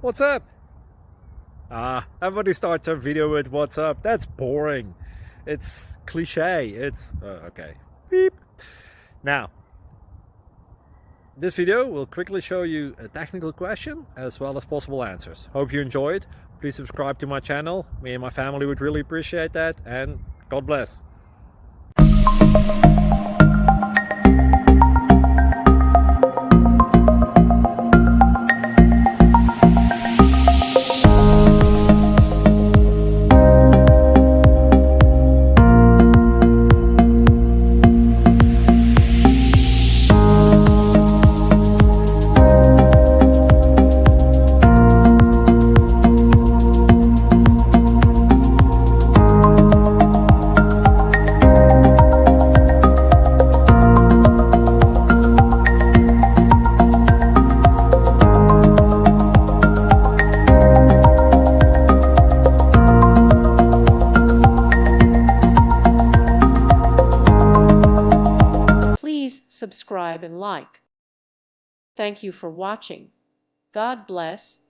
What's up? Everybody starts their video with what's up. That's boring. It's cliche. It's okay. Beep. Now, this video will quickly show you a technical question as well as possible answers. Hope you enjoyed. Please subscribe to my channel. Me and my family would really appreciate that, and God bless. Please subscribe and like. Thank you for watching. God bless.